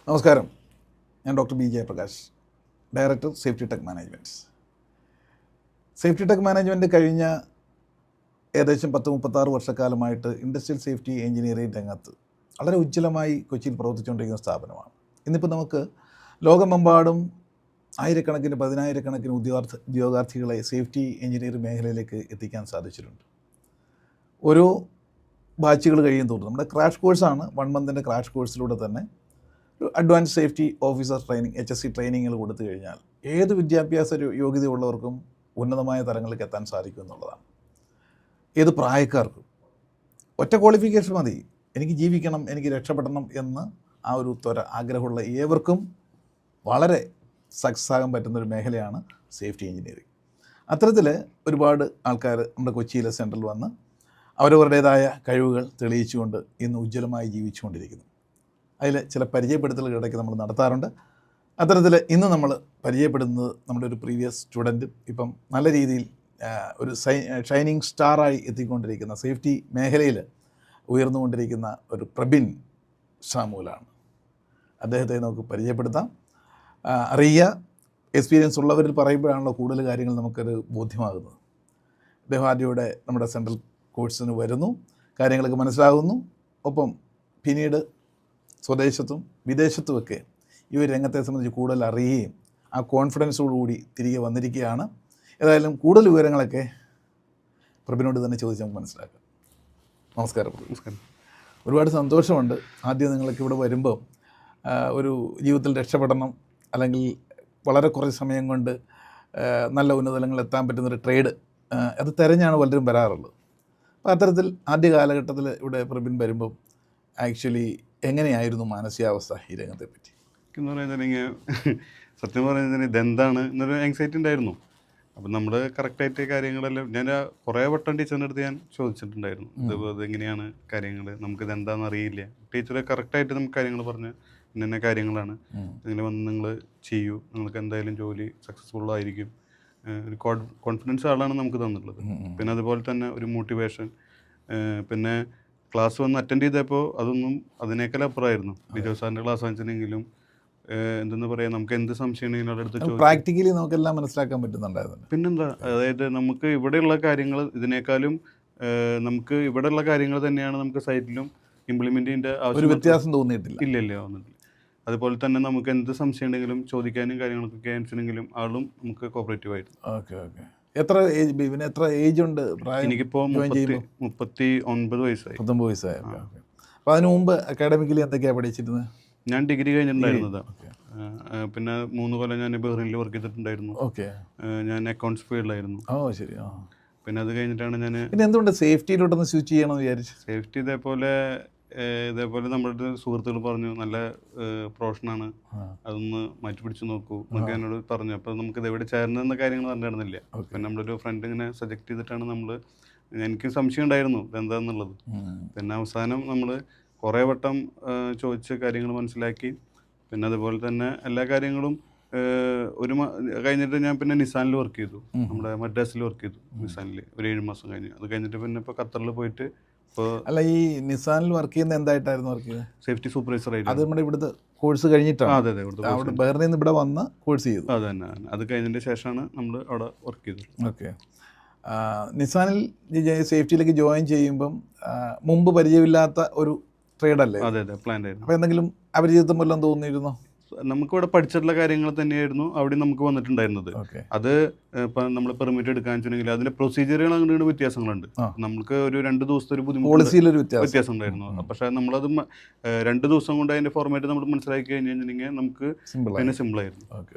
നമസ്കാരം, ഞാൻ doctor B Jayaprakash, director safety tech management's. Safety tech management കഴിഞ്ഞ ഏകദേശം 10-36 വർഷക്കാലമായിട്ട് ഇൻഡസ്ട്രിയൽ സേഫ്റ്റി എഞ്ചിനീയറിംഗ് രംഗത്ത് വളരെ ഉജ്ജ്വലമായി കൊച്ചിയിൽ പ്രവർത്തിച്ചുകൊണ്ടിരിക്കുന്ന സ്ഥാപനമാണ്. ഇന്നിപ്പോൾ നമുക്ക് ലോകമെമ്പാടും ആയിരക്കണക്കിന് പതിനായിരക്കണക്കിന് ഉദ്യോഗാർത്ഥികളെ സേഫ്റ്റി എഞ്ചിനീയറിംഗ് മേഖലയിലേക്ക് എത്തിക്കാൻ സാധിച്ചിട്ടുണ്ട്. ഓരോ ബാച്ചുകൾ കഴിയും തോറും നമ്മുടെ ക്രാഷ് കോഴ്സാണ് 1 മന്തിൻ്റെ ക്രാഷ് കോഴ്സിലൂടെ തന്നെ ഒരു advance safety officer training HSC ട്രെയിനിങ്ങുകൾ കൊടുത്തു കഴിഞ്ഞാൽ ഏത് വിദ്യാഭ്യാസ യോഗ്യതയുള്ളവർക്കും ഉന്നതമായ തലങ്ങളിലേക്ക് എത്താൻ സാധിക്കും എന്നുള്ളതാണ്. ഏത് പ്രായക്കാർക്കും ഒറ്റ ക്വാളിഫിക്കേഷൻ മതി, എനിക്ക് ജീവിക്കണം, എനിക്ക് രക്ഷപ്പെടണം എന്ന് ആ ഒരു ആഗ്രഹമുള്ള ഏവർക്കും വളരെ സക്സസ് ആകാൻ പറ്റുന്നൊരു മേഖലയാണ് സേഫ്റ്റി എഞ്ചിനീയറിംഗ്. അത്തരത്തിൽ ഒരുപാട് ആൾക്കാർ നമ്മുടെ കൊച്ചിയിലെ സെൻറ്ററിൽ വന്ന് അവരവരുടേതായ കഴിവുകൾ തെളിയിച്ചുകൊണ്ട് ഇന്ന് ഉജ്ജ്വലമായി ജീവിച്ചുകൊണ്ടിരിക്കുന്നു. അതിൽ ചില പരിചയപ്പെടുത്തലുകൾ ഇടയ്ക്ക് നമ്മൾ നടത്താറുണ്ട്. അത്തരത്തിൽ ഇന്ന് നമ്മൾ പരിചയപ്പെടുന്നത് നമ്മുടെ ഒരു പ്രീവിയസ് സ്റ്റുഡൻറ്റും ഇപ്പം നല്ല രീതിയിൽ ഒരു ഷൈനിങ് സ്റ്റാറായി എത്തിക്കൊണ്ടിരിക്കുന്ന സേഫ്റ്റി മേഖലയിൽ ഉയർന്നുകൊണ്ടിരിക്കുന്ന ഒരു പ്രബിൻ ഷാമൂലാണ്. അദ്ദേഹത്തെ നമുക്ക് പരിചയപ്പെടുത്താം. അറിയുക, എക്സ്പീരിയൻസ് ഉള്ളവരിൽ പറയുമ്പോഴാണല്ലോ കൂടുതൽ കാര്യങ്ങൾ നമുക്കത് ബോധ്യമാകുന്നത്. അദ്ദേഹം ആദ്യയുടെ നമ്മുടെ സെൻട്രൽ കോഴ്സിന് വരുന്നു, കാര്യങ്ങളൊക്കെ മനസ്സിലാകുന്നു. ഒപ്പം പിന്നീട് സ്വദേശത്തും വിദേശത്തുമൊക്കെ ഈ ഒരു രംഗത്തെ സംബന്ധിച്ച് കൂടുതൽ അറിയുകയും ആ കോൺഫിഡൻസോടുകൂടി തിരികെ വന്നിരിക്കുകയാണ്. ഏതായാലും കൂടുതൽ വിവരങ്ങളൊക്കെ പ്രബിനോട് തന്നെ ചോദിച്ച് നമുക്ക് മനസ്സിലാക്കാം. നമസ്കാരം. നമസ്കാരം. ഒരുപാട് സന്തോഷമുണ്ട്. ആദ്യം നിങ്ങളൊക്കെ ഇവിടെ വരുമ്പോൾ ഒരു ജീവിതത്തിൽ രക്ഷപ്പെടണം, അല്ലെങ്കിൽ വളരെ കുറച്ച് സമയം കൊണ്ട് നല്ല ഉന്നതങ്ങളിൽ എത്താൻ പറ്റുന്നൊരു ട്രേഡ് അത് തിരഞ്ഞാണ് പലരും വരാറുള്ളത്. അപ്പോൾ അത്തരത്തിൽ ആദ്യ കാലഘട്ടത്തിൽ ഇവിടെ പ്രബിൻ വരുമ്പം ആക്ച്വലി എങ്ങനെയായിരുന്നു മാനസികാവസ്ഥ ഈ രംഗത്തെ പറ്റി? എന്ന് പറയുന്നില്ലെങ്കിൽ സത്യം പറയുന്നതിന് ഇതെന്താണ് എന്നൊരു ആങ്സൈറ്റി ഉണ്ടായിരുന്നു. അപ്പം നമ്മൾ കറക്റ്റായിട്ട് കാര്യങ്ങളെല്ലാം ഞാൻ കുറേ വട്ടം ടീച്ചറിൻ്റെ അടുത്ത് ഞാൻ ചോദിച്ചിട്ടുണ്ടായിരുന്നു. ഇതെങ്ങനെയാണ് കാര്യങ്ങൾ, നമുക്കിത് എന്താണെന്ന് അറിയില്ല. ടീച്ചർ കറക്റ്റായിട്ട് നമുക്ക് കാര്യങ്ങൾ പറഞ്ഞ് ഇന്ന കാര്യങ്ങളാണ്, ഇങ്ങനെ വന്ന് നിങ്ങൾ ചെയ്യൂ, നിങ്ങൾക്ക് എന്തായാലും ജോലി സക്സസ്ഫുള്ളായിരിക്കും, ഒരു കോൺഫിഡൻസ് ആളാണ് നമുക്ക് തന്നിട്ടുള്ളത്. പിന്നെ അതുപോലെ തന്നെ ഒരു മോട്ടിവേഷൻ. പിന്നെ ക്ലാസ് വന്ന് അറ്റൻഡ് ചെയ്തപ്പോൾ അതൊന്നും അതിനേക്കാൾ അപ്പുറമായിരുന്നു. ലിജോ സാറിൻ്റെ ക്ലാസ് വാങ്ങിച്ചിട്ടുണ്ടെങ്കിലും എന്തെന്ന് പറയാം, നമുക്ക് എന്ത് സംശയം അടുത്ത് പ്രാക്ടിക്കലി നമുക്കെല്ലാം മനസ്സിലാക്കാൻ പറ്റുന്നുണ്ടായിരുന്നു. പിന്നെന്താ, അതായത് നമുക്ക് ഇവിടെയുള്ള കാര്യങ്ങൾ ഇതിനേക്കാളും നമുക്ക് ഇവിടെയുള്ള കാര്യങ്ങൾ തന്നെയാണ് നമുക്ക് സൈറ്റിലും ഇംപ്ലിമെൻ്റ് ചെയ്യേണ്ട ആവശ്യം. വ്യത്യാസം തോന്നിയിട്ടില്ല? ഇല്ല, വന്നിട്ടില്ല. അതുപോലെ തന്നെ നമുക്ക് എന്ത് സംശയം ഉണ്ടെങ്കിലും ചോദിക്കാനും കാര്യങ്ങളൊക്കെ ആൻസറെങ്കിലും ആളും നമുക്ക് കോപ്പറേറ്റീവ് ആയിരുന്നു. ഓക്കെ. എത്ര ഏജ് ഉണ്ട്? എനിക്കിപ്പോൾ 39 വയസ്സായി. 19 വയസ്സായി. അപ്പോൾ അതിന് മുമ്പ് അക്കാഡമിക്കലി എന്തൊക്കെയാണ് പഠിച്ചിരുന്നത്? ഞാൻ ഡിഗ്രി കഴിഞ്ഞിട്ടുണ്ടായിരുന്നതാണ്. പിന്നെ 3 കൊല്ലം ഞാൻ ബഹ്റൈനിൽ വർക്ക് ചെയ്തിട്ടുണ്ടായിരുന്നു. ഓക്കെ. ഞാൻ അക്കൗണ്ട്സ് ഫീൽഡിലായിരുന്നു. ഓ ശരി. പിന്നെ അത് കഴിഞ്ഞിട്ടാണ് ഞാൻ പിന്നെ എന്തുകൊണ്ട് സേഫ്റ്റിയിലോട്ടൊന്ന് സ്വിച്ച് ചെയ്യണമെന്ന് വിചാരിച്ചു? സേഫ്റ്റി ഇതേപോലെ നമ്മുടെ സുഹൃത്തുക്കൾ പറഞ്ഞു, നല്ല പ്രൊഫഷനാണ്, അതൊന്ന് മാറ്റി പിടിച്ച് നോക്കൂ എന്നൊക്കെ എന്നോട് പറഞ്ഞു. അപ്പോൾ നമുക്കിത് എവിടെ ചേർന്നതെന്ന കാര്യങ്ങൾ അറിഞ്ഞിരുന്നില്ല. പിന്നെ നമ്മളൊരു ഫ്രണ്ട് ഇങ്ങനെ സജക്റ്റ് ചെയ്തിട്ടാണ് എനിക്ക് സംശയം ഉണ്ടായിരുന്നു ഇതെന്താന്നുള്ളത്. പിന്നെ അവസാനം നമ്മൾ കുറേ വട്ടം ചോദിച്ച് കാര്യങ്ങൾ മനസ്സിലാക്കി. പിന്നെ അതുപോലെ തന്നെ എല്ലാ കാര്യങ്ങളും കഴിഞ്ഞിട്ട് ഞാൻ പിന്നെ നിസാനിൽ വർക്ക് ചെയ്തു. നമ്മുടെ മദ്രാസിൽ വർക്ക് ചെയ്തു നിസാനിൽ ഒരു 7 മാസം കഴിഞ്ഞ്. അത് കഴിഞ്ഞിട്ട് പിന്നെ ഇപ്പോൾ ഖത്തറിൽ പോയിട്ട് അല്ല, ഈ നിസാനിൽ വർക്ക് ചെയ്യുന്ന എന്തായിട്ടായിരുന്നു വർക്ക് ചെയ്തത്? സേഫ്റ്റി സൂപ്പർവൈസർ ആയിട്ട്. അത് നമ്മുടെ ഇവിടുത്തെ കോഴ്സ് കഴിഞ്ഞിട്ടാണ്? അതെ. അവിടെ ബഹ്റൈനിൽ നിന്ന് ഇവിടെ വന്ന് കോഴ്സ് ചെയ്തു? അത് തന്നെ. അത് കഴിഞ്ഞതിൻ്റെ ശേഷമാണ് നമ്മൾ അവിടെ വർക്ക് ചെയ്തത്. ഓക്കെ. നിസാനിൽ സേഫ്റ്റിയിലേക്ക് ജോയിൻ ചെയ്യുമ്പം മുമ്പ് പരിചയമില്ലാത്ത ഒരു ട്രേഡല്ലേ? അതെ, പ്ലാൻ ആയിരുന്നു. അപ്പോൾ എന്തെങ്കിലും അപരിചിതത്വം വല്ലതും തോന്നിയിരുന്നോ? നമുക്കിവിടെ പഠിച്ചിട്ടുള്ള കാര്യങ്ങൾ തന്നെയായിരുന്നു അവിടെ നമുക്ക് വന്നിട്ടുണ്ടായിരുന്നത്. അത് ഇപ്പം നമ്മൾ പെർമിറ്റ് എടുക്കാൻ വെച്ചിട്ടുണ്ടെങ്കിൽ അതിലെ പ്രൊസീജിയറുകൾ അങ്ങോട്ട് വ്യത്യാസങ്ങളുണ്ട്. നമുക്ക് ഒരു 2 ദിവസത്തെ ഒരു ബുദ്ധിമുട്ട് വ്യത്യാസം ഉണ്ടായിരുന്നു. പക്ഷേ നമ്മളത് 2 ദിവസം കൊണ്ട് അതിൻ്റെ ഫോർമാറ്റ് നമ്മൾ മനസ്സിലാക്കി കഴിഞ്ഞിട്ടുണ്ടെങ്കിൽ നമുക്ക് പിന്നെ സിമ്പിളായിരുന്നു.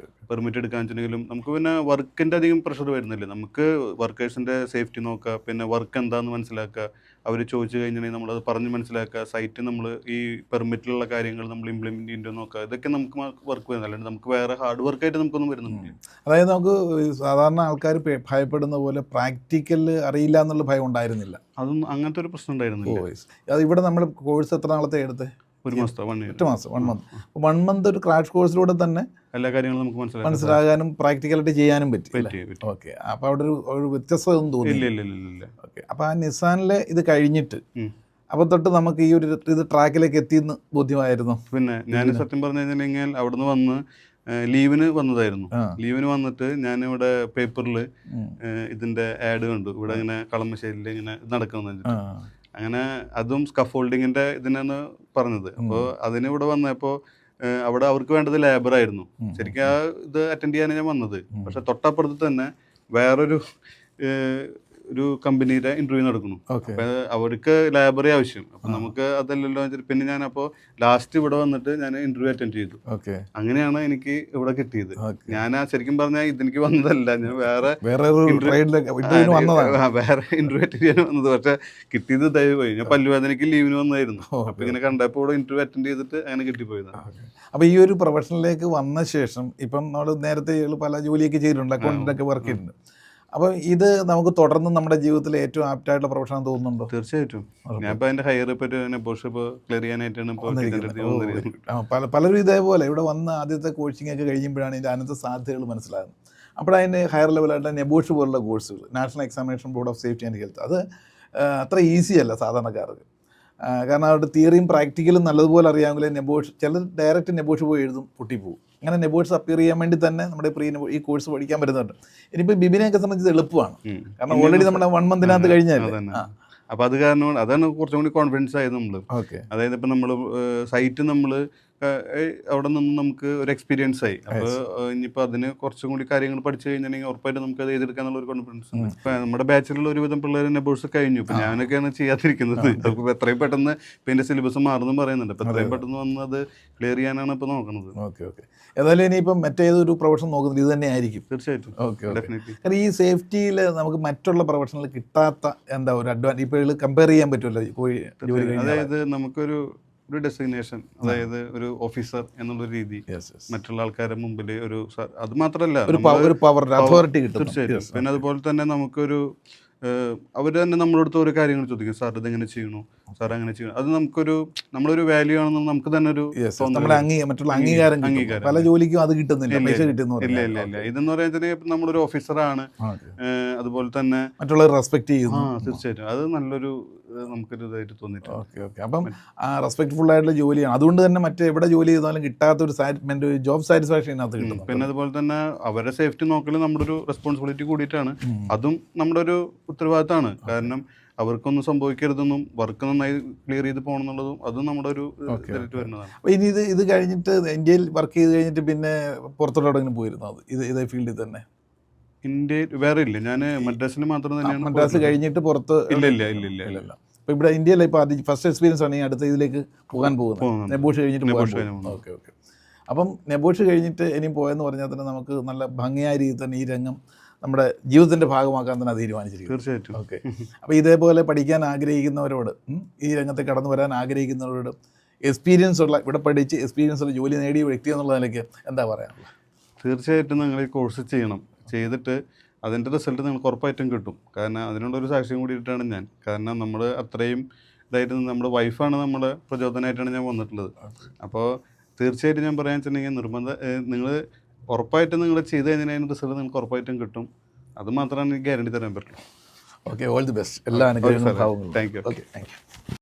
പെർമിറ്റ് എടുക്കാൻ വെച്ചിട്ടുണ്ടെങ്കിലും നമുക്ക് പിന്നെ വർക്കിൻ്റെ അധികം പ്രഷർ വരുന്നില്ല. നമുക്ക് വർക്കേഴ്സിൻ്റെ സേഫ്റ്റി നോക്കുക, പിന്നെ വർക്ക് എന്താണെന്ന് മനസ്സിലാക്കുക, അവർ ചോദിച്ചു കഴിഞ്ഞിട്ടുണ്ടെങ്കിൽ നമ്മളത് പറഞ്ഞ് മനസ്സിലാക്കുക, സൈറ്റ് നമ്മൾ ഈ പെർമിറ്റിലുള്ള കാര്യങ്ങൾ നമ്മൾ ഇംപ്ലിമെൻറ്റ് ചെയ്യുന്നത് നോക്കുക, ഇതൊക്കെ നമുക്ക് വർക്ക് വരുന്നില്ല. അല്ലാണ്ട് നമുക്ക് വേറെ ഹാർഡ് വർക്കായിട്ട് നമുക്കൊന്നും വരുന്നില്ല. അതായത് നമുക്ക് സാധാരണ ആൾക്കാർ ഭയപ്പെടുന്ന പോലെ പ്രാക്ടിക്കൽ അറിയില്ല എന്നുള്ള ഭയം ഉണ്ടായിരുന്നില്ല? അതൊന്നും അങ്ങനത്തെ ഒരു പ്രശ്നം ഉണ്ടായിരുന്നില്ല. അത് ഇവിടെ നമ്മൾ കോഴ്സ് എത്ര നാളത്തെ എടുത്ത്? 1 മാസത്തെ 1 മന്ത്. 1 മന്ത് ഒരു ക്രാഷ് കോഴ്സിലൂടെ തന്നെ എല്ലാ കാര്യങ്ങളും നമുക്ക് മനസ്സിലാകാനും പ്രാക്ടിക്കലായിട്ട് ചെയ്യാനും പറ്റി. ഓക്കെ. അപ്പോൾ അവിടെ ഒരു വ്യത്യസ്തത ഒന്നും തോന്നി? ഇല്ല. ഓക്കെ. അപ്പോൾ ആ നിസാനിലെ ഇത് കഴിഞ്ഞിട്ട് അപ്പോൾ തൊട്ട് നമുക്ക് ഈ ഒരു ഇത് ട്രാക്കിലേക്ക് എത്തിയെന്ന് ബോധ്യമായിരുന്നു. പിന്നെ ഞാൻ സത്യം പറഞ്ഞു കഴിഞ്ഞിട്ടുണ്ടെങ്കിൽ അവിടുന്ന് വന്ന് ലീവിന് വന്നതായിരുന്നു. ആ. ലീവിന് വന്നിട്ട് ഞാനിവിടെ പേപ്പറിൽ ഇതിൻ്റെ ആഡ് കണ്ടു, ഇവിടെ ഇങ്ങനെ കളമശ്ശേരിയിൽ ഇങ്ങനെ നടക്കുന്നത്. ആ. അങ്ങനെ അതും സ്കഫോൾഡിങ്ങിൻ്റെ ഇതിനാണ് പറഞ്ഞത്. അപ്പോൾ അതിന് ഇവിടെ വന്നപ്പോൾ അവിടെ അവർക്ക് വേണ്ടത് ലേബറായിരുന്നു. ശരിക്കും ആ ഇത് അറ്റൻഡ് ചെയ്യാനാണ് ഞാൻ വന്നത്. പക്ഷെ തൊട്ടപ്പുറത്ത് തന്നെ വേറൊരു ഒരു കമ്പനിയുടെ ഇന്റർവ്യൂ നടക്കുന്നു. അപ്പൊ അവർക്ക് ലേബറി ആവശ്യം. അപ്പൊ നമുക്ക് അതല്ലല്ലോ. പിന്നെ ഞാൻ അപ്പോൾ ലാസ്റ്റ് ഇവിടെ വന്നിട്ട് ഞാൻ ഇന്റർവ്യൂ അറ്റൻഡ് ചെയ്തു. അങ്ങനെയാണ് എനിക്ക് ഇവിടെ കിട്ടിയത്. ഞാൻ ശരിക്കും പറഞ്ഞാൽ ഇതെനിക്ക് വന്നതല്ല, ഞാൻ വേറെ ഇന്റർവ്യൂ അറ്റൻഡ് ചെയ്യാൻ വന്നത്. പക്ഷെ കിട്ടിയത് ദയവായി. ഞാൻ പല്ലുവേദനയ്ക്ക് ലീവിന് വന്നതായിരുന്നു. അപ്പൊ ഇങ്ങനെ കണ്ടപ്പോൾ ഇവിടെ ഇന്റർവ്യൂ അറ്റൻഡ് ചെയ്തിട്ട് അങ്ങനെ കിട്ടിപ്പോയതാണ്. അപ്പോൾ ഈ ഒരു പ്രൊഫഷനിലേക്ക് വന്ന ശേഷം ഇപ്പം നമ്മൾ നേരത്തെ പല ജോലിയൊക്കെ ചെയ്തിട്ടുണ്ട്, അക്കൗണ്ടൻ്റൊക്കെ വർക്ക് ചെയ്തിട്ടുണ്ട്. അപ്പം ഇത് നമുക്ക് തുടർന്ന് നമ്മുടെ ജീവിതത്തിൽ ഏറ്റവും ആപ്റ്റായിട്ടുള്ള പ്രൊഫഷൻ തോന്നുന്നുണ്ടോ? തീർച്ചയായിട്ടും. ഞാൻ ഇപ്പോൾ അതിൻ്റെ ഹയർ ക്ലിയർ ചെയ്യാനായിട്ടാണ് പലരും ഇതേപോലെ ഇവിടെ വന്ന് ആദ്യത്തെ കോച്ചിങ് ഒക്കെ കഴിയുമ്പോഴാണ് ഇതിൻ്റെ അനന്ത സാധ്യതകൾ മനസ്സിലാകുന്നത്. അപ്പോഴതിന് ഹയർ ലെവലായിട്ട് നെബോഷ് പോലുള്ള കോഴ്സുകൾ, national examination board of safety and health, അത് അത്ര ഈസി അല്ല സാധാരണക്കാർക്ക്. കാരണം അവരുടെ തിയറിയും പ്രാക്ടിക്കലും നല്ലതുപോലെ അറിയാമെങ്കിൽ നെബോഷ് ചിലർ ഡയറക്റ്റ് നെബോഷ് പോയി എഴുതും, പൊട്ടിപ്പോവും. അങ്ങനെ നെബോഷ് അപ്പിയർ ചെയ്യാൻ വേണ്ടി തന്നെ നമ്മുടെ ഈ കോഴ്സ് പഠിക്കാൻ പറ്റുന്നുണ്ട്. ഇനിയിപ്പോൾ ബിബിനെയൊക്കെ സംബന്ധിച്ച് എളുപ്പമാണ്, കാരണം ഓൾറെഡി നമ്മുടെ 1 മന്തിനകത്ത് കഴിഞ്ഞാൽ. അപ്പോൾ അത് കാരണം അതാണ് കുറച്ചും കൂടി കോൺഫിഡൻസ് ആയത് നമ്മൾ. അതായത് ഇപ്പം നമ്മൾ സൈറ്റ് നമ്മൾ അവിടെ നിന്ന് നമുക്ക് ഒരു എക്സ്പീരിയൻസ് ആയി. അപ്പോൾ ഇനിയിപ്പോൾ അതിന് കുറച്ചും കൂടി കാര്യങ്ങൾ പഠിച്ചു കഴിഞ്ഞിട്ടുണ്ടെങ്കിൽ ഉറപ്പായിട്ട് നമുക്ക് അത് എഴുതിയെടുക്കാന്നുള്ള ഒരു കോൺഫിഡൻസ് ഉണ്ട്. ഇപ്പം നമ്മുടെ ബാച്ചിലുള്ള ഒരുവിധം പിള്ളേർ നെബോഴ്സ് കഴിഞ്ഞു. ഇപ്പം ഞാനൊക്കെയാണ് ചെയ്യാതിരിക്കുന്നത്. അപ്പോൾ എത്രയും പെട്ടെന്ന് ഇപ്പം എൻ്റെ സിലബസ് മാറുന്നു പറയുന്നുണ്ട്. അപ്പോൾ എത്രയും പെട്ടെന്ന് വന്ന് അത് ക്ലിയർ ചെയ്യാനാണ് ഇപ്പോൾ നോക്കുന്നത്. ഓക്കെ. ഏതായാലും ഇനിയിപ്പം മറ്റേതൊരു പ്രൊഫഷൻ നോക്കുന്നത് ഇത് തന്നെ ആയിരിക്കും. തീർച്ചയായിട്ടും. ഡെഫിനറ്റ്ലി. കാരണം ഈ സേഫ്റ്റിയിൽ നമുക്ക് മറ്റുള്ള പ്രൊഫഷനിൽ കിട്ടാത്ത എന്താ ഒരു അഡ്വാൻറ്റേജ് ഇപ്പോൾ കമ്പയർ ചെയ്യാൻ പറ്റുമല്ലോ. അതായത് നമുക്കൊരു ഡെസിഗ്നേഷൻ, അതായത് ഒരു ഓഫീസർ എന്നുള്ള രീതി മറ്റുള്ള ആൾക്കാരുടെ മുമ്പിൽ ഒരു, അത് മാത്രമല്ല അതോറിറ്റി കിട്ടും. തീർച്ചയായിട്ടും. പിന്നെ അതുപോലെ തന്നെ നമുക്കൊരു അവർ തന്നെ നമ്മളടുത്ത് ഓരോ കാര്യങ്ങൾ ചോദിക്കും. സാർ ഇതെങ്ങനെ ചെയ്യണു, സാർ അങ്ങനെ ചെയ്യണം. അത് നമ്മളൊരു വാല്യൂ ആണെന്ന് നമുക്ക് തന്നെ ഒരു അംഗീകാരം. പല ജോലിക്കും അത് കിട്ടുന്നില്ല. ഇല്ല. ഇതെന്ന് പറയുന്നത് നമ്മളൊരു ഓഫീസറാണ്, അതുപോലെ തന്നെ മറ്റുള്ളവർ റെസ്പെക്ട് ചെയ്യുന്നു. തീർച്ചയായിട്ടും. അത് നല്ലൊരു നമുക്കൊരു ഇതായിട്ട് തോന്നിയിട്ട്. ഓക്കെ. അപ്പം റെസ്പെക്ട്ഫുൾ ആയിട്ടുള്ള ജോലിയാണ്. അതുകൊണ്ട് തന്നെ മറ്റെവിടെ ജോലി ചെയ്താലും കിട്ടാത്തൊരു ജോബ് സാറ്റിസ്ഫാക്ഷൻ ഇതിനകത്ത് കിട്ടും. പിന്നെ അതുപോലെ തന്നെ അവരുടെ സേഫ്റ്റി നോക്കൽ നമ്മുടെ ഒരു റെസ്പോൺസിബിലിറ്റി കൂടിയിട്ടാണ്. അതും നമ്മുടെ ഒരു ഉത്തരവാദിത്തമാണ്. കാരണം അവർക്കൊന്നും സംഭവിക്കരുതെന്നും വർക്ക് നന്നായി ക്ലിയർ ചെയ്ത് പോകണം എന്നുള്ളതും അതും നമ്മുടെ ഒരു ഇതായിട്ട് വരുന്നതാണ്. അപ്പോൾ ഇനി ഇത് കഴിഞ്ഞിട്ട് ഇന്ത്യയിൽ വർക്ക് ചെയ്ത് കഴിഞ്ഞിട്ട് പിന്നെ പുറത്തോട്ട് എവിടെയെങ്കിലും പോയിരുന്നു? അത് ഇതേ ഫീൽഡിൽ തന്നെ ഇന്ത്യയിൽ വേറെ ഇല്ല. ഞാൻ മദ്രാസിൽ മാത്രം തന്നെയാണ്. മദ്രാസ് കഴിഞ്ഞിട്ട് പുറത്ത് ഇല്ല. അപ്പോൾ ഇവിടെ ഇന്ത്യയിൽ ഇപ്പോൾ ആദ്യം ഫസ്റ്റ് എക്സ്പീരിയൻസ് ആണ് ഈ അടുത്ത ഇതിലേക്ക് പോകാൻ പോകുന്നത്. നെബോഷ് കഴിഞ്ഞിട്ട് ഓക്കെ. അപ്പം നെബോഷ് കഴിഞ്ഞിട്ട് ഇനിയും പോയെന്ന് പറഞ്ഞാൽ തന്നെ നമുക്ക് നല്ല ഭംഗിയായ രീതിയിൽ തന്നെ ഈ രംഗം നമ്മുടെ ജീവിതത്തിൻ്റെ ഭാഗമാക്കാൻ തന്നെ തീരുമാനിച്ചിരിക്കും. തീർച്ചയായിട്ടും. ഓക്കെ. അപ്പോൾ ഇതേപോലെ പഠിക്കാൻ ആഗ്രഹിക്കുന്നവരോട്, ഈ രംഗത്ത് കടന്നു വരാൻ ആഗ്രഹിക്കുന്നവരോട്, എക്സ്പീരിയൻസ് ഉള്ള, ഇവിടെ പഠിച്ച് എക്സ്പീരിയൻസ് ഉള്ള ജോലി നേടിയ വ്യക്തി എന്നുള്ള നിലയ്ക്ക് എന്താ പറയാനുള്ളത്? തീർച്ചയായിട്ടും നിങ്ങൾ ഈ കോഴ്സ് ചെയ്യണം. ചെയ്തിട്ട് അതിൻ്റെ റിസൾട്ട് നിങ്ങൾക്ക് ഉറപ്പായിട്ടും കിട്ടും. കാരണം അതിനുള്ളൊരു സാക്ഷ്യം കൂടിയിട്ടാണ് ഞാൻ. കാരണം നമ്മൾ അത്രയും ഇതായിട്ട് നമ്മുടെ വൈഫാണ് നമ്മുടെ പ്രചോദനമായിട്ടാണ് ഞാൻ വന്നിട്ടുള്ളത്. അപ്പോൾ തീർച്ചയായിട്ടും ഞാൻ പറയാൻ വെച്ചിട്ടുണ്ടെങ്കിൽ നിങ്ങൾ ഉറപ്പായിട്ടും നിങ്ങൾ ചെയ്ത് കഴിഞ്ഞാൽ അതിൻ്റെ റിസൾട്ട് നിങ്ങൾക്ക് ഉറപ്പായിട്ടും കിട്ടും. അത് മാത്രമാണ് എനിക്ക് ഗ്യാരണ്ടി തരാൻ പറ്റുള്ളൂ. ഓക്കെ. All the best. എല്ലാ അനുഗ്രഹങ്ങളും. Thank you.